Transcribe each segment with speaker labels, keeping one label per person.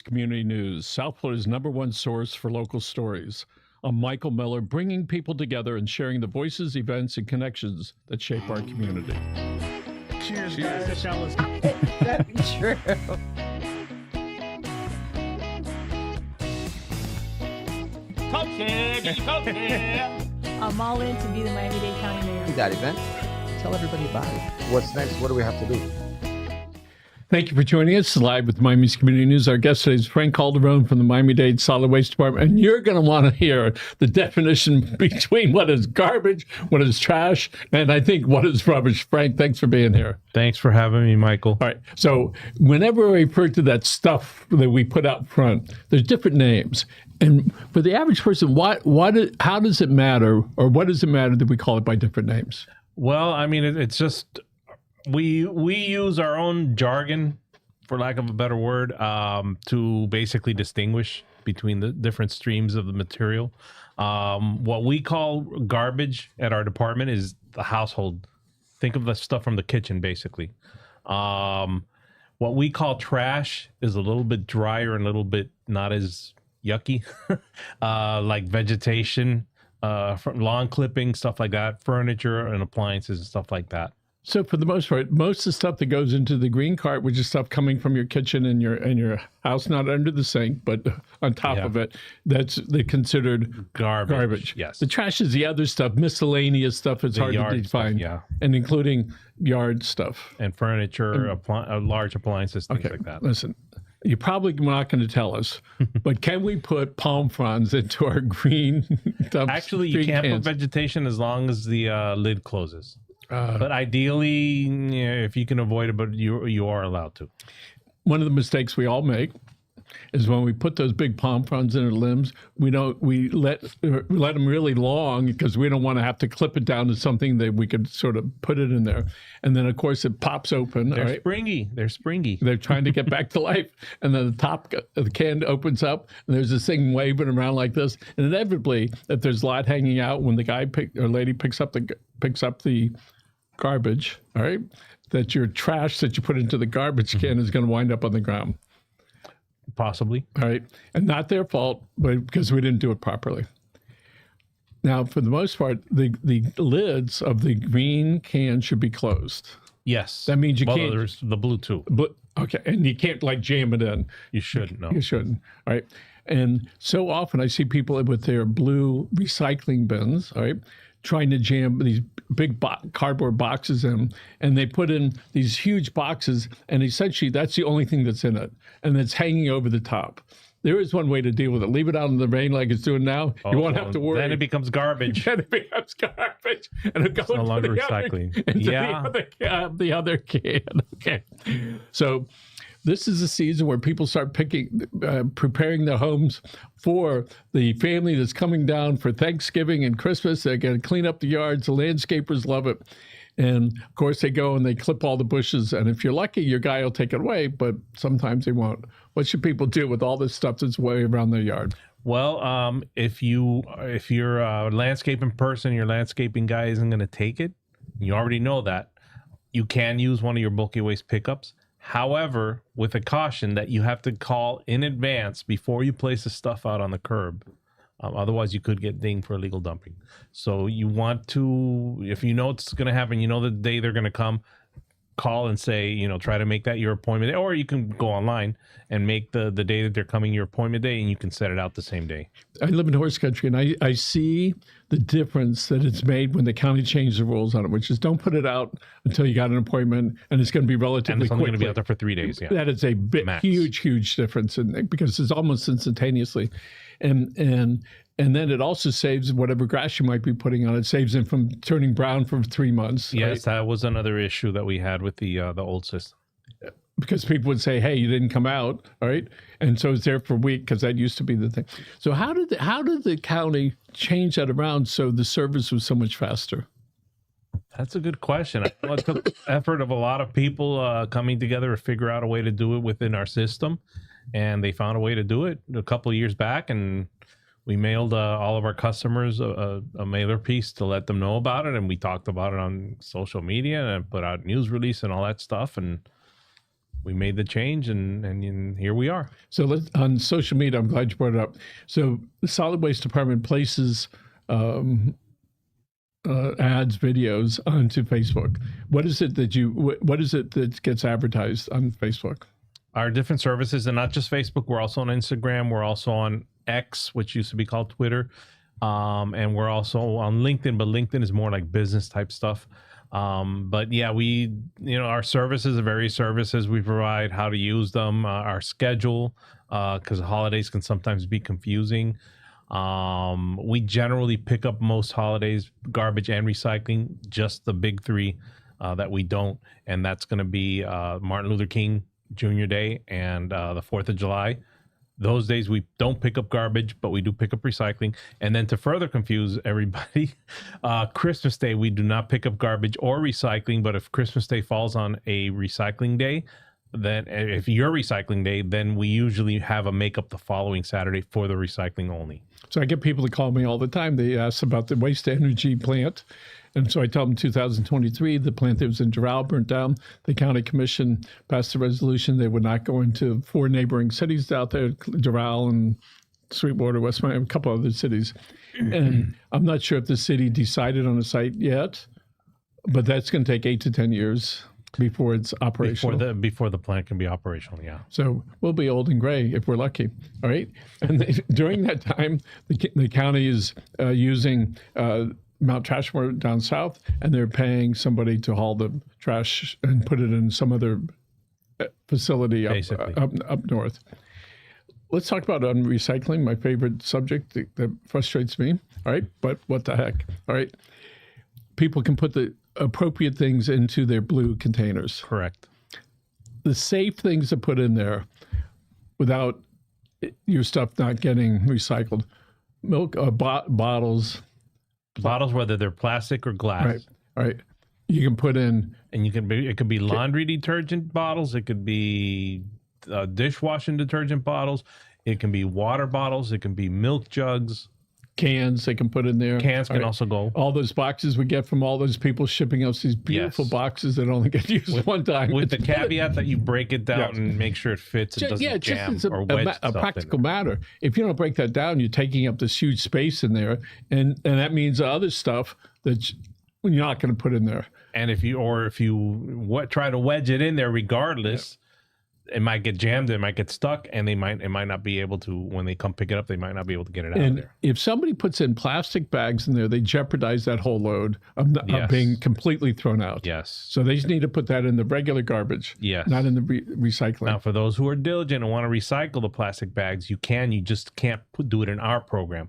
Speaker 1: Community News, South Florida's #1 source for local stories. I'm Michael Miller, bringing people together and sharing the voices, events, and connections that shape our community.
Speaker 2: Cheers,
Speaker 1: Cheers.
Speaker 2: guys.
Speaker 3: That'd be true.
Speaker 4: I'm all in to be the Miami-Dade County mayor.
Speaker 3: That event. Tell everybody about it.
Speaker 5: What's next? What do we have to do?
Speaker 1: Thank you for joining us live with Miami's Community News. Our guest today is Frank Calderon from the Miami-Dade Solid Waste Department. And you're going to want to hear the definition between what is garbage, what is trash, and I think what is rubbish. Frank, thanks for being here.
Speaker 2: Thanks for having me, Michael.
Speaker 1: All right. So whenever we refer to that stuff that we put out front, there's different names. And for the average person, how does it matter, or what does it matter that we call it by different names?
Speaker 2: Well, I mean, it's just we use our own jargon, for lack of a better word, to basically distinguish between the different streams of the material. What we call garbage at our department is the household. Think of the stuff from the kitchen, basically. What we call trash is a little bit drier and a little bit not as yucky, like vegetation, from lawn clipping, stuff like that, furniture and appliances and stuff like that.
Speaker 1: So for the most part, most of the stuff that goes into the green cart, which is stuff coming from your kitchen and your house, not under the sink, but on top of it, they considered garbage.
Speaker 2: Yes.
Speaker 1: The trash is the other stuff, miscellaneous stuff. It's hard to define.
Speaker 2: Stuff,
Speaker 1: and including yard stuff
Speaker 2: and furniture, large appliances, things like that.
Speaker 1: Listen, you're probably not going to tell us, but can we put palm fronds into our green dumps?
Speaker 2: Actually, you can't put vegetation as long as the lid closes. But ideally, if you can avoid it, but you are allowed to.
Speaker 1: One of the mistakes we all make is when we put those big palm fronds in our limbs, we let them really long because we don't want to have to clip it down to something that we could sort of put it in there. And then, of course, it pops open.
Speaker 2: They're
Speaker 1: right?
Speaker 2: springy. They're springy.
Speaker 1: They're trying to get back to life. And then the top of the can opens up, and there's this thing waving around like this. And inevitably, if there's a lot hanging out, when the guy or lady picks up the garbage, all right, that your trash that you put into the garbage can is going to wind up on the ground.
Speaker 2: Possibly.
Speaker 1: All right. And not their fault, but because we didn't do it properly. Now, for the most part, the lids of the green can should be closed.
Speaker 2: Yes.
Speaker 1: That means you can't.
Speaker 2: There's the blue too.
Speaker 1: Okay. And you can't like jam it in.
Speaker 2: You shouldn't. No.
Speaker 1: You shouldn't. All right. And so often I see people with their blue recycling bins, all right, trying to jam these big cardboard boxes in, and they put in these huge boxes, and essentially that's the only thing that's in it, and it's hanging over the top. There is one way to deal with it. Leave it out in the rain like it's doing now. You won't have to worry.
Speaker 2: Then it becomes garbage.
Speaker 1: Then it becomes garbage, and it'll go
Speaker 2: no longer recycling.
Speaker 1: The other can. Okay, so this is a season where people start preparing their homes for the family that's coming down for Thanksgiving and Christmas. They're going to clean up the yards. The landscapers love it. And, of course, they go and they clip all the bushes. And if you're lucky, your guy will take it away, but sometimes he won't. What should people do with all this stuff that's way around their yard?
Speaker 2: Well, if you're a landscaping person, your landscaping guy isn't going to take it. You already know that. You can use one of your bulky waste pickups. However, with a caution that you have to call in advance before you place the stuff out on the curb. Otherwise, you could get dinged for illegal dumping. So you want to, if you know it's going to happen, you know the day they're going to come, call and say, try to make that your appointment. Or you can go online and make the day that they're coming your appointment day, and you can set it out the same day.
Speaker 1: I live in horse country, and I see the difference that it's made when the county changed the rules on it, which is don't put it out until you got an appointment, and it's going to be relatively
Speaker 2: and it's only
Speaker 1: quickly.
Speaker 2: going to be out there for 3 days. Yeah,
Speaker 1: that is a huge difference, because it's almost instantaneously, and then it also saves whatever grass you might be putting on it. Saves them from turning brown for 3 months.
Speaker 2: Yes, right? That was another issue that we had with the old system.
Speaker 1: Because people would say, "Hey, you didn't come out," all right, and so it's there for a week, because that used to be the thing. So how did the county change that around so the service was so much faster?
Speaker 2: That's a good question. I know it took the effort of a lot of people coming together to figure out a way to do it within our system, and they found a way to do it a couple of years back, and we mailed all of our customers a mailer piece to let them know about it, and we talked about it on social media and put out news release and all that stuff, and we made the change, and here we are.
Speaker 1: So on social media, I'm glad you brought it up. So the Solid Waste Department places ads, videos onto Facebook. What is it that gets advertised on Facebook?
Speaker 2: Our different services, and not just Facebook. We're also on Instagram. We're also on X, which used to be called Twitter. And we're also on LinkedIn, but LinkedIn is more like business type stuff. But yeah, our services, the various services we provide, how to use them, our schedule, because holidays can sometimes be confusing. We generally pick up most holidays, garbage and recycling, just the big three that we don't. And that's going to be Martin Luther King Jr. Day and the 4th of July. Those days we don't pick up garbage, but we do pick up recycling. And then to further confuse everybody, Christmas Day, we do not pick up garbage or recycling. But if Christmas Day falls on a recycling day, then if your recycling day, then we usually have a makeup the following Saturday for the recycling only.
Speaker 1: So I get people to call me all the time. They ask about the waste energy plant. And so I tell them 2023, the plant that was in Doral burnt down. The county commission passed a resolution they would not go into 4 neighboring cities out there, Doral and Sweetwater, West Miami, a couple other cities. And I'm not sure if the city decided on a site yet, but that's going to take 8 to 10 years before it's operational.
Speaker 2: Before the plant can be operational, yeah.
Speaker 1: So we'll be old and gray if we're lucky. All right. And during that time, the county is using Mount Trashmore down south, and they're paying somebody to haul the trash and put it in some other facility up north. Let's talk about recycling, my favorite subject that frustrates me. All right. But what the heck? All right. People can put the appropriate things into their blue containers.
Speaker 2: Correct.
Speaker 1: The safe things to put in there without your stuff not getting recycled. Milk bottles.
Speaker 2: Bottles, whether they're plastic or glass.
Speaker 1: Right. All right. You can put in.
Speaker 2: And it could be laundry detergent bottles. It could be dishwashing detergent bottles. It can be water bottles. It can be milk jugs.
Speaker 1: Cans they can put in there.
Speaker 2: Cans can also go.
Speaker 1: All those boxes we get from all those people shipping us these beautiful boxes that only get used one time.
Speaker 2: With the caveat that you break it down and make sure it fits and doesn't jam or wedge
Speaker 1: a practical matter. If you don't break that down, you're taking up this huge space in there, and that means other stuff that you're not going to put in there.
Speaker 2: And if you try to wedge it in there, regardless. It might get jammed, it might get stuck, and it might not be able to, when they come pick it up, they might not be able to get it out of there.
Speaker 1: If somebody puts in plastic bags in there, they jeopardize that whole load of being completely thrown out.
Speaker 2: Yes.
Speaker 1: So they just need to put that in the regular garbage, not in the recycling.
Speaker 2: Now, for those who are diligent and want to recycle the plastic bags, you just can't do it in our program.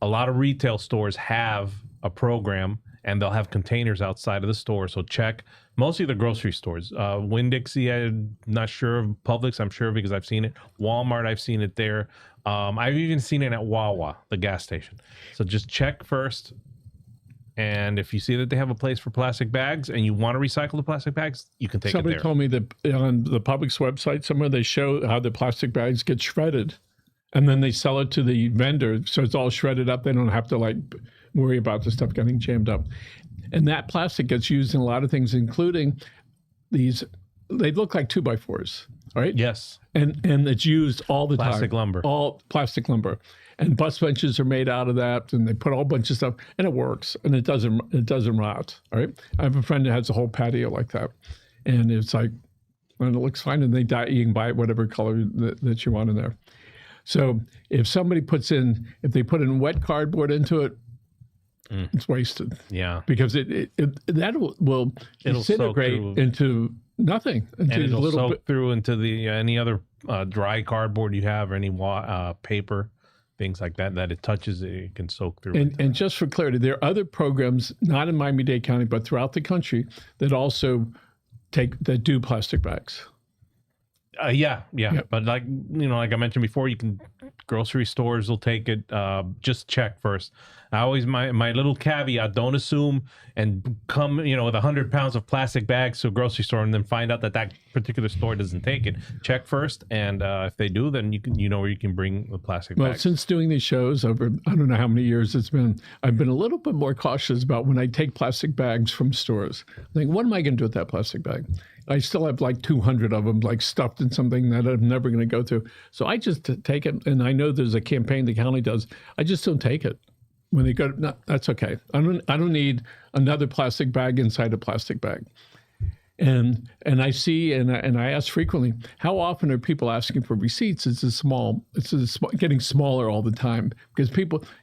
Speaker 2: A lot of retail stores have a program, and they'll have containers outside of the store. So check. Mostly the grocery stores. Winn-Dixie, I'm not sure of. Publix, I'm sure because I've seen it. Walmart, I've seen it there. I've even seen it at Wawa, the gas station. So just check first. And if you see that they have a place for plastic bags and you want to recycle the plastic bags, you can take
Speaker 1: Somebody
Speaker 2: it there.
Speaker 1: told me that on the Publix website somewhere they show how the plastic bags get shredded. And then they sell it to the vendor. So it's all shredded up. They don't have to worry about the stuff getting jammed up. And that plastic gets used in a lot of things, including these. They look like 2x4s, right?
Speaker 2: Yes.
Speaker 1: And it's used all the time.
Speaker 2: Plastic lumber.
Speaker 1: All plastic lumber. And bus benches are made out of that, and they put a whole bunch of stuff, and it works, and it doesn't rot. All right. I have a friend that has a whole patio like that, and it's and it looks fine, and you can buy it whatever color that you want in there. So if they put in wet cardboard into it, it's wasted.
Speaker 2: Yeah,
Speaker 1: because that will disintegrate into nothing.
Speaker 2: And it'll soak through into any other dry cardboard you have, or any paper, things like that it touches. It can soak through.
Speaker 1: And just for clarity, there are other programs, not in Miami-Dade County, but throughout the country, that also do plastic bags.
Speaker 2: Yeah. But like I mentioned before, grocery stores will take it. Just check first. I always, my little caveat, don't assume and come, with 100 pounds of plastic bags to a grocery store and then find out that particular store doesn't take it. Check first. And if they do, then you know where you can bring the plastic bags.
Speaker 1: Well, since doing these shows over, I don't know how many years it's been, I've been a little bit more cautious about when I take plastic bags from stores. I think, what am I going to do with that plastic bag? I still have like 200 of them, like stuffed in something that I'm never going to go through. So I just take it, and I know there's a campaign the county does. I just don't take it. When they go, no, that's okay. I don't need another plastic bag inside a plastic bag. And I see, and I ask frequently, how often are people asking for receipts? It's getting smaller all the time because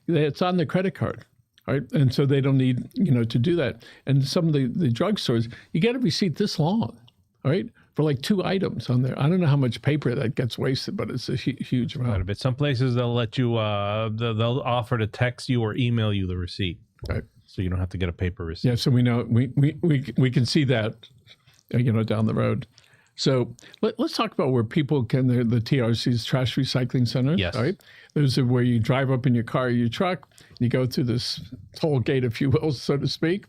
Speaker 1: it's on their credit card, right? And so they don't need, to do that. And some of the drugstores, you get a receipt this long, right? For like 2 items on there. I don't know how much paper that gets wasted, but it's a huge amount.
Speaker 2: Quite a bit. Some places they'll let you, they'll offer to text you or email you the receipt,
Speaker 1: right?
Speaker 2: So you don't have to get a paper receipt.
Speaker 1: Yeah, so we know we can see that, down the road. So let's talk about where people can the TRC's trash recycling centers.
Speaker 2: Yes.
Speaker 1: Right. Those are where you drive up in your car or your truck, and you go through this toll gate, if you will, so to speak.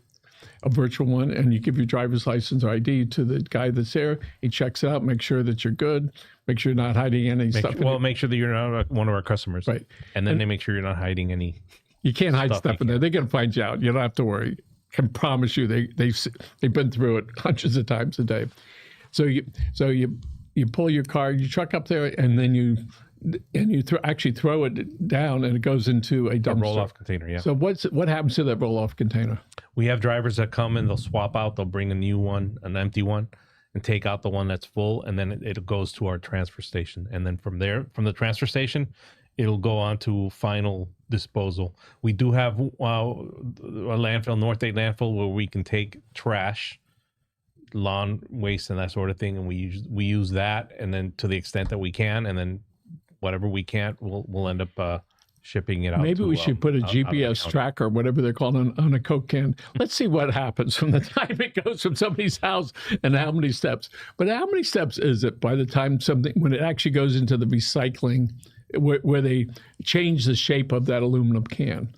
Speaker 1: A virtual one, and you give your driver's license or ID to the guy that's there. He checks it out, make sure that you're good, make sure you're not hiding any stuff.
Speaker 2: Make sure that you're not one of our customers.
Speaker 1: Right.
Speaker 2: And then they make sure you're not hiding any.
Speaker 1: You can't hide stuff in there. They're going to find you out. You don't have to worry. I can promise you they've been through it hundreds of times a day. So you pull your truck up there, and then you throw it down, and it goes into a dumpster.
Speaker 2: A roll-off container, yeah.
Speaker 1: So what happens to that roll-off container?
Speaker 2: We have drivers that come and they'll swap out. They'll bring a new one, an empty one, and take out the one that's full, and then it goes to our transfer station. And then from the transfer station, it'll go on to final disposal. We do have a landfill, North 8 landfill, where we can take trash, lawn waste, and that sort of thing, and we use that, and then to the extent that we can, and then whatever we can't, we'll end up shipping it out.
Speaker 1: Maybe we should put a GPS tracker, whatever they're called, on a Coke can. Let's see what happens from the time it goes from somebody's house and how many steps. But how many steps is it by the time when it actually goes into the recycling, where they change the shape of that aluminum can?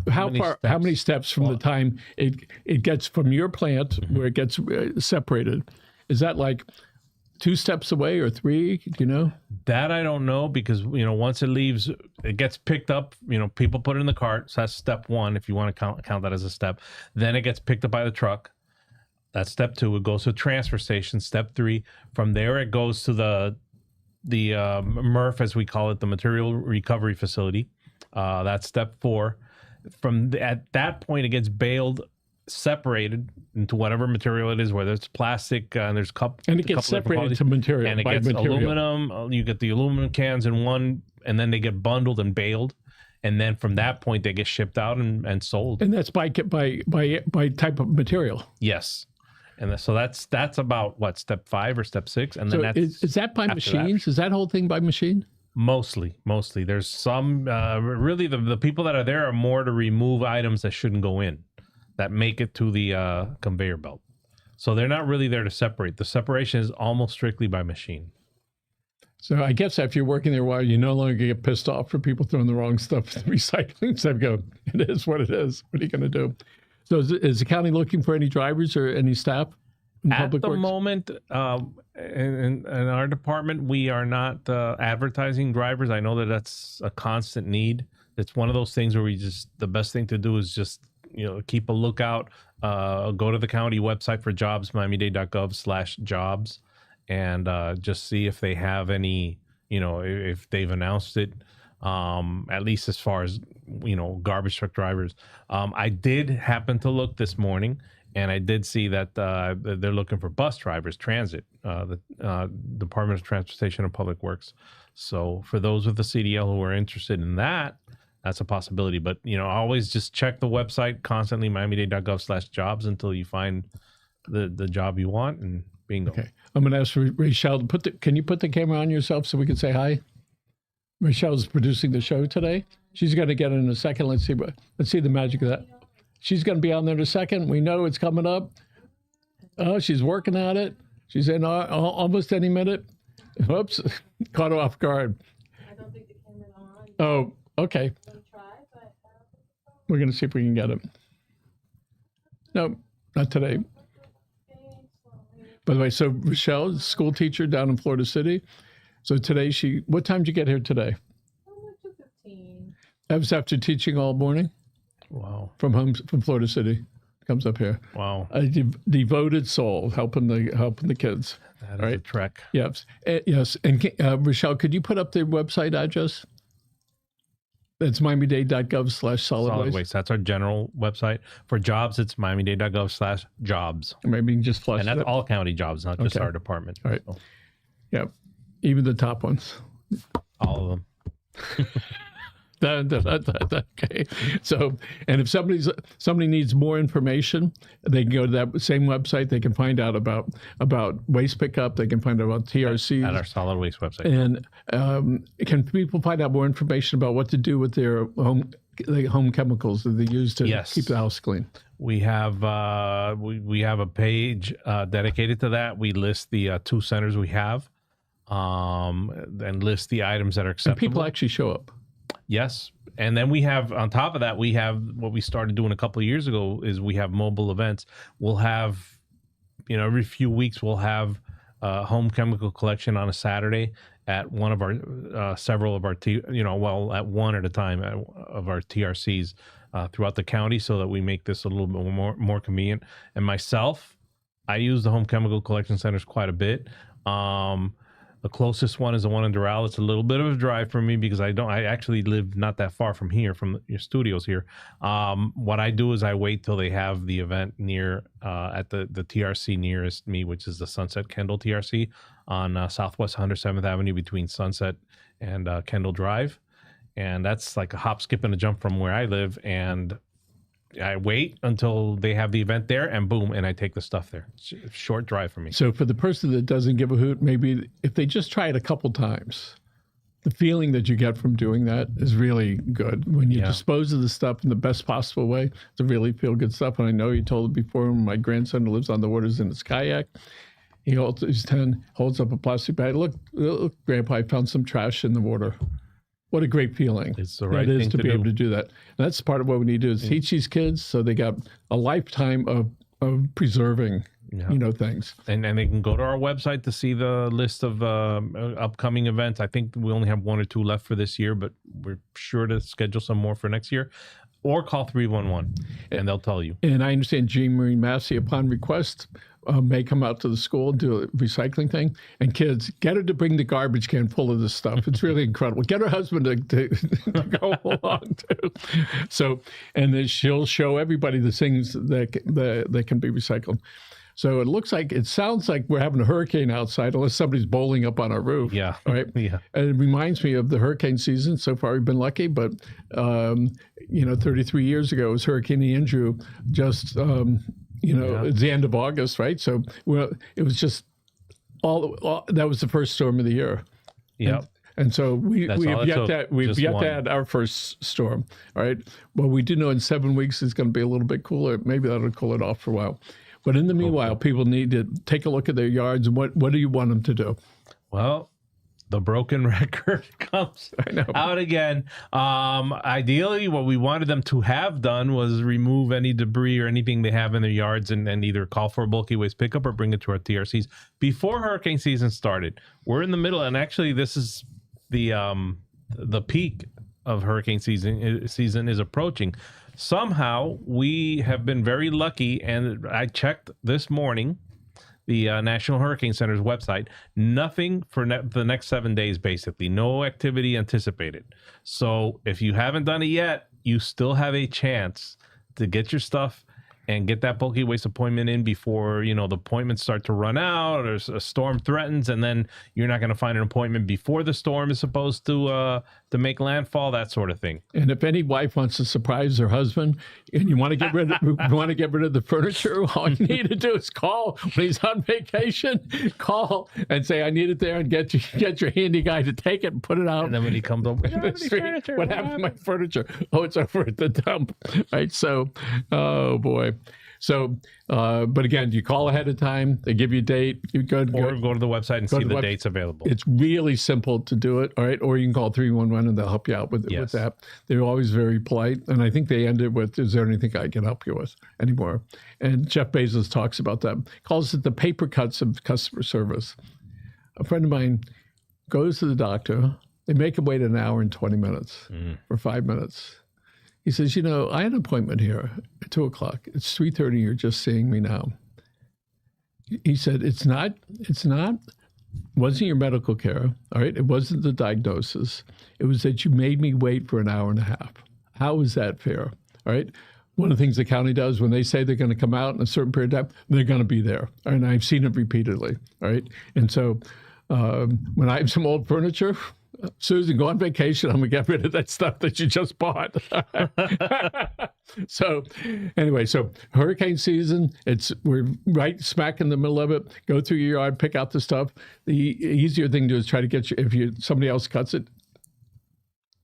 Speaker 1: How many steps from the time it gets from your plant where it gets separated? Is that like 2 steps away or 3? Do you know?
Speaker 2: That I don't know, because once it leaves, it gets picked up. People put it in the cart. So that's step 1, if you want to count that as a step. Then it gets picked up by the truck. That's step 2. It goes to a transfer station. Step 3. From there, it goes to the MRF, as we call it, the material recovery facility. That's step 4. At that point, it gets baled, separated into whatever material it is, whether it's plastic, and there's
Speaker 1: and it gets separated to material,
Speaker 2: and it gets aluminum. You get the aluminum cans in one, and then they get bundled and baled, and then from that point they get shipped out and sold.
Speaker 1: And that's by type of material.
Speaker 2: Yes. And so that's about what, step 5 or step 6, and then
Speaker 1: is that by machines? Is that whole thing by machine?
Speaker 2: Mostly. There's some really the people that are there are more to remove items that shouldn't go in, that make it to the conveyor belt. So they're not really there to separate. The separation is almost strictly by machine.
Speaker 1: So I guess after you're working there a while, you no longer get pissed off for people throwing the wrong stuff in the recycling. So go, it is what it is. What are you going to do? So is the county looking for any drivers or any staff in Public Works? At the
Speaker 2: moment, in our department, we are not advertising drivers. I know that's a constant need. It's one of those things where the best thing to do is just keep a lookout. Go to the county website for jobs, miamidade.gov/jobs, and just see if they have any, if they've announced it, at least as far as, garbage truck drivers. I did happen to look this morning, and I did see that they're looking for bus drivers, transit, the Department of Transportation and Public Works. So for those with the CDL who are interested in that, that's a possibility. But, always just check the website constantly, miamidade.gov/jobs, until you find the job you want, and bingo. Okay.
Speaker 1: I'm going to ask Rachel, can you put the camera on yourself so we can say hi? Rachel's producing the show today. She's going to get in a second. Let's see the magic of that. She's going to be on there in a second. We know it's coming up. Oh, she's working at it. She's in almost any minute. Oops, caught her off guard.
Speaker 4: I don't think the camera's on.
Speaker 1: Oh, okay. We're going to see if we can get it. No, not today. By the way, so Rochelle, school teacher down in Florida City. So today what time did you get here today?
Speaker 4: 2:15.
Speaker 1: That was after teaching all morning?
Speaker 2: Wow.
Speaker 1: From Florida City? comes up here.
Speaker 2: Wow.
Speaker 1: A devoted soul helping the kids.
Speaker 2: That is
Speaker 1: Right.
Speaker 2: a trek.
Speaker 1: Yes. Yes. And Rochelle, could you put up the website address? It's miamidade.gov/solid
Speaker 2: Solid
Speaker 1: waste.
Speaker 2: waste. That's our general website. For jobs, it's miamidade.gov/jobs.
Speaker 1: Maybe you can just flash
Speaker 2: And that's
Speaker 1: that.
Speaker 2: all county jobs, not just
Speaker 1: Okay.
Speaker 2: our department.
Speaker 1: All right.
Speaker 2: So,
Speaker 1: Yeah. Even the top ones.
Speaker 2: all of them.
Speaker 1: Okay. So, and if somebody needs more information, they can go to that same website. They can find out about waste pickup. They can find out about TRCs.
Speaker 2: At our solid waste website.
Speaker 1: And can people find out more information about what to do with their home chemicals that they use to
Speaker 2: Yes.
Speaker 1: keep the house clean?
Speaker 2: We have we have a page dedicated to that. We list the 2 centers we have, and list the items that are
Speaker 1: And
Speaker 2: acceptable.
Speaker 1: people actually show up.
Speaker 2: Yes. And then we have, on top of that, we have what we started doing a couple of years ago is we have mobile events. We'll have, every few weeks we'll have home chemical collection on a Saturday at one of our, several of our, at one at a time of our TRCs throughout the county so that we make this a little bit more convenient. And myself, I use the home chemical collection centers quite a bit. The closest one is the one in Doral. It's a little bit of a drive for me because I actually live not that far from here, from your studios here. What I do is I wait till they have the event near at the TRC nearest me, which is the Sunset Kendall TRC on Southwest 107th Avenue between Sunset and Kendall Drive. And that's like a hop, skip, and a jump from where I live. And I wait until they have the event there, and boom, and I take the stuff there. It's a short drive for me.
Speaker 1: So for the person that doesn't give a hoot, maybe if they just try it a couple times, the feeling that you get from doing that is really good. When you dispose of the stuff in the best possible way, to really feel good stuff. And I know you told it before, my grandson who lives on the waters in his kayak, he's 10, holds up a plastic bag. Look, Grandpa, I found some trash in the water. What a great feeling.
Speaker 2: It's the right
Speaker 1: it is
Speaker 2: thing
Speaker 1: to
Speaker 2: to
Speaker 1: be
Speaker 2: do.
Speaker 1: able to do that. And that's part of what we need to do is teach these kids so they got a lifetime of preserving, things.
Speaker 2: And they can go to our website to see the list of upcoming events. I think we only have 1 or 2 left for this year, but we're sure to schedule some more for next year. Or call 311 and they'll tell you.
Speaker 1: And I understand Jean Marie Massey, upon request, may come out to the school and do a recycling thing. And kids, get her to bring the garbage can full of this stuff. It's really incredible. Get her husband to go along too. So, and then she'll show everybody the things that can be recycled. So it sounds like we're having a hurricane outside, unless somebody's bowling up on our roof.
Speaker 2: Yeah.
Speaker 1: Right.
Speaker 2: Yeah.
Speaker 1: And it reminds me of the hurricane season. So far, we've been lucky, but 33 years ago, it was Hurricane Andrew. Just it's the end of August, right? So it was just all that was the first storm of the year.
Speaker 2: Yep.
Speaker 1: And so we have yet to add our first storm. All right. Well, we do know in 7 weeks it's going to be a little bit cooler. Maybe that'll cool it off for a while. But in the meanwhile, people need to take a look at their yards. And what do you want them to do?
Speaker 2: Well, the broken record comes out again. Ideally, what we wanted them to have done was remove any debris or anything they have in their yards and either call for a bulky waste pickup or bring it to our TRCs before hurricane season started. We're in the middle, and actually this is the peak of hurricane season is approaching. Somehow we have been very lucky, and I checked this morning the National Hurricane Center's website. Nothing for the next 7 days, basically. No activity anticipated. So if you haven't done it yet, you still have a chance to get your stuff and get that bulky waste appointment in before, the appointments start to run out or a storm threatens, and then you're not going to find an appointment before the storm is supposed to make landfall, that sort of thing.
Speaker 1: And if any wife wants to surprise her husband and you want to get rid of the furniture, all you need to do is call when he's on vacation, call and say, I need it there, and get your handy guy to take it and put it out.
Speaker 2: And then when he comes over,
Speaker 1: what happened to my furniture? Oh, it's over at the dump. Right. So, oh boy. So, but again, you call ahead of time. They give you a date. You go to
Speaker 2: the website and see the dates available.
Speaker 1: It's really simple to do it. All right. Or you can call 311 and they'll help you out with that. They're always very polite. And I think they end it with, is there anything I can help you with anymore? And Jeff Bezos talks about that. Calls it the paper cuts of customer service. A friend of mine goes to the doctor. They make him wait an hour and 20 minutes for 5 minutes. He says, I had an appointment here at 2:00. It's 3:30. You're just seeing me now. He said, it's not, wasn't your medical care, all right? It wasn't the diagnosis. It was that you made me wait for an hour and a half. How is that fair, all right? One of the things the county does when they say they're going to come out in a certain period of time, they're going to be there. And I've seen it repeatedly, all right? And so when I have some old furniture, Susan, go on vacation. I'm going to get rid of that stuff that you just bought. So anyway, so hurricane season, we're right smack in the middle of it. Go through your yard, pick out the stuff. The easier thing to do is try to get if somebody else cuts it,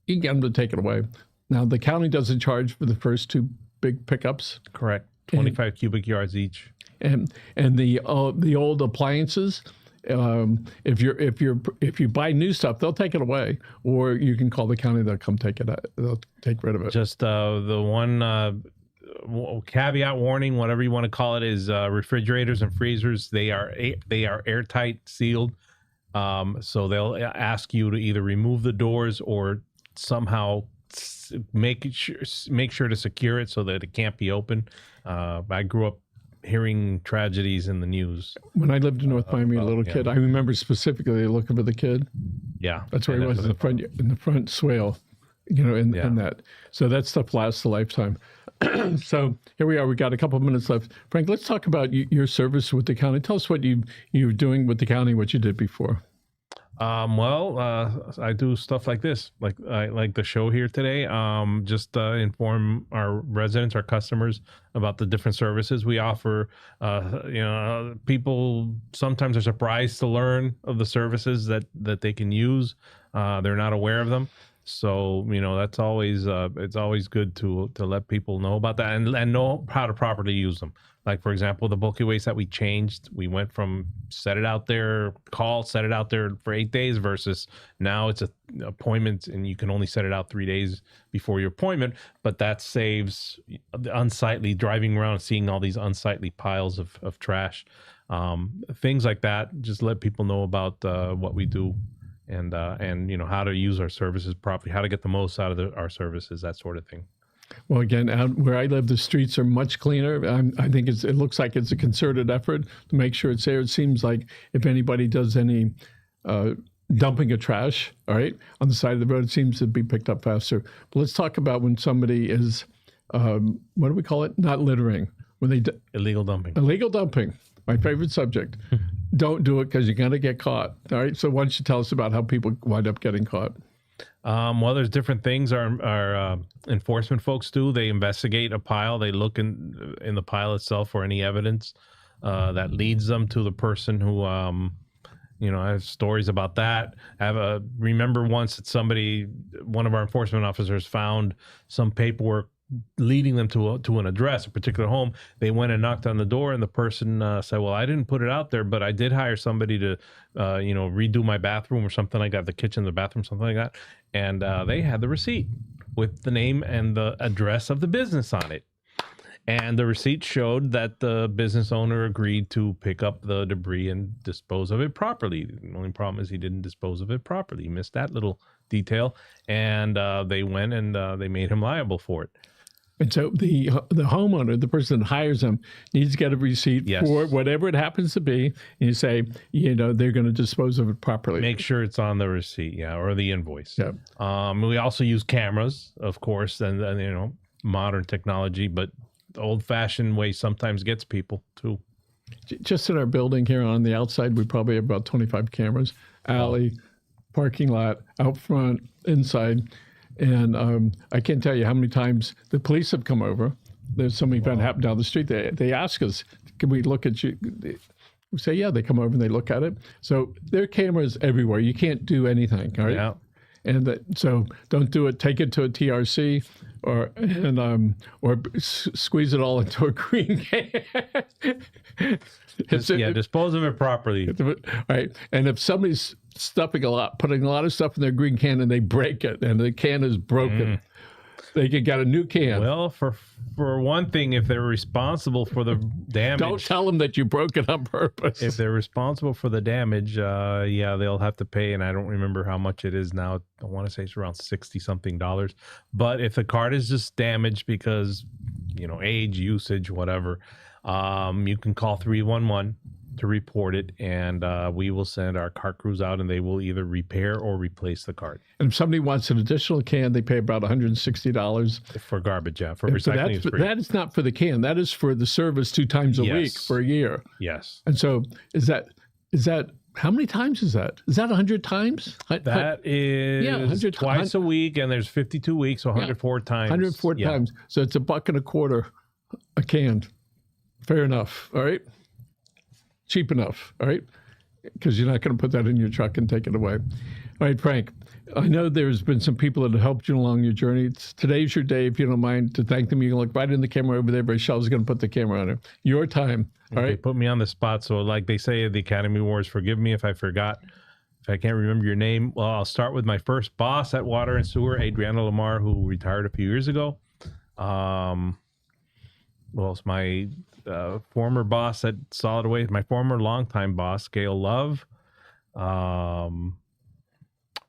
Speaker 1: you can get them to take it away. Now, the county doesn't charge for the first 2 big pickups.
Speaker 2: Correct. 25 cubic yards each.
Speaker 1: And the old appliances, if you buy new stuff, they'll take it away, or you can call the county. They'll come take it out. They'll take rid of it.
Speaker 2: Just the one caveat warning, whatever you want to call it, is refrigerators and freezers. They are airtight, sealed. So they'll ask you to either remove the doors or somehow make sure to secure it so that it can't be open. I grew up hearing tragedies in the news.
Speaker 1: When I lived in North Miami, a little kid, I remember specifically looking for the kid.
Speaker 2: Yeah,
Speaker 1: that's where he was in the front swale, in that. So that stuff lasts a lifetime. So here we are. We got a couple of minutes left. Frank, let's talk about your service with the county. Tell us what you're doing with the county, what you did before.
Speaker 2: I do stuff like this, like the show here today. Just inform our residents, our customers about the different services we offer. People sometimes are surprised to learn of the services that they can use. They're not aware of them. So, that's always, it's always good to let people know about that and know how to properly use them. Like, for example, the bulky waste that we changed, we went from set it out there for 8 days versus now it's an appointment and you can only set it out 3 days before your appointment. But that saves the unsightly driving around and seeing all these unsightly piles of trash. Things like that. Just let people know about what we do and how to use our services properly, how to get the most out of our services, that sort of thing.
Speaker 1: Well, again, out where I live, the streets are much cleaner. I think it looks like it's a concerted effort to make sure it's there. It seems like if anybody does any dumping of trash, all right, on the side of the road, it seems to be picked up faster. But let's talk about when somebody is, what do we call it? Not littering. When they
Speaker 2: illegal dumping.
Speaker 1: Illegal dumping, my favorite subject. Don't do it because you're going to get caught. All right. So why don't you tell us about how people wind up getting caught?
Speaker 2: Well, there's different things our enforcement folks do. They investigate a pile. They look in the pile itself for any evidence that leads them to the person who, I have stories about that. Remember once that one of our enforcement officers found some paperwork leading them to an address, a particular home. They went and knocked on the door, and the person said, well, I didn't put it out there, but I did hire somebody to, redo my bathroom or something like that, the kitchen, the bathroom, something like that. And they had the receipt with the name and the address of the business on it. And the receipt showed that the business owner agreed to pick up the debris and dispose of it properly. The only problem is he didn't dispose of it properly. He missed that little detail, and they went and they made him liable for it.
Speaker 1: And so the homeowner, the person that hires them, needs to get a receipt for whatever it happens to be. And you say, they're going to dispose of it properly.
Speaker 2: Make sure it's on the receipt, or the invoice.
Speaker 1: Yeah.
Speaker 2: We also use cameras, of course, and modern technology, but the old-fashioned way sometimes gets people too.
Speaker 1: Just in our building here on the outside, we probably have about 25 cameras. Alley, parking lot, out front, inside. And I can't tell you how many times the police have come over. There's some event happened down the street. They ask us, can we look at you? We say, yeah, they come over and they look at it. So there are cameras everywhere. You can't do anything, all right? Yeah. And so don't do it. Take it to a TRC or squeeze it all into a green can.
Speaker 2: Dispose of it properly.
Speaker 1: Right. And if somebody's putting a lot of stuff in their green can and they break it and the can is broken, they could get a new can.
Speaker 2: Well, for one thing, if they're responsible for the damage,
Speaker 1: Don't tell them that you broke it on purpose.
Speaker 2: if they're responsible for the damage, yeah, they'll have to pay. And I don't remember how much it is now. I want to say it's around $60-something. But if the card is just damaged because, age, usage, whatever, you can call 311 to report it, and we will send our cart crews out, and they will either repair or replace the cart.
Speaker 1: And if somebody wants an additional can, they pay about $160.
Speaker 2: For garbage, yeah. For
Speaker 1: But
Speaker 2: recycling, it's free.
Speaker 1: that is not for the can. That is for the service 2 times a week
Speaker 2: Yes.
Speaker 1: for a year.
Speaker 2: Yes.
Speaker 1: And so is that how many times is that? Is that 100 times?
Speaker 2: That is
Speaker 1: 100
Speaker 2: twice a week, and there's 52 weeks, so 104 times.
Speaker 1: 104
Speaker 2: Yeah.
Speaker 1: times. So it's $1.25 a can. Fair enough. All right. Cheap enough. All right. Because you're not going to put that in your truck and take it away. All right, Frank. I know there's been some people that have helped you along your journey. Today's your day. If you don't mind to thank them, you can look right in the camera over there. Michelle's going to put the camera on her. Your time. All
Speaker 2: Okay,
Speaker 1: right.
Speaker 2: put me on the spot. So, like they say at the Academy Awards, forgive me if I forgot, if I can't remember your name. Well, I'll start with my first boss at Water and Sewer, Adriana Lamar, who retired a few years ago. Well, it's my former boss at Solid Waste, my former longtime boss, Gail Love.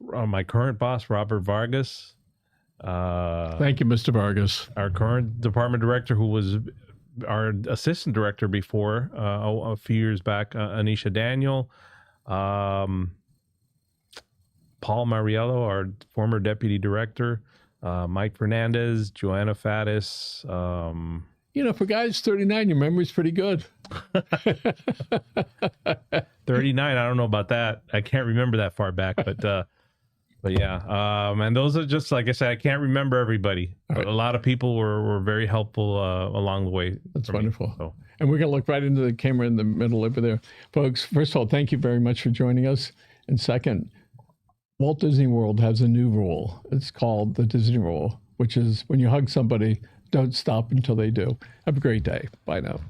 Speaker 2: My current boss, Robert Vargas.
Speaker 1: Thank you, Mr. Vargas.
Speaker 2: Our current department director, who was our assistant director before a few years back, Anisha Daniel. Paul Mariello, our former deputy director. Mike Fernandez, Joanna Faddis.
Speaker 1: For guys 39, your memory's pretty good.
Speaker 2: 39, I don't know about that. I can't remember that far back, but yeah. And those are just, like I said, I can't remember everybody. But a lot of people were very helpful along the way.
Speaker 1: That's wonderful. And we're going to look right into the camera in the middle over there. Folks, first of all, thank you very much for joining us. And second, Walt Disney World has a new rule. It's called the Disney Rule, which is when you hug somebody, don't stop until they do. Have a great day. Bye now.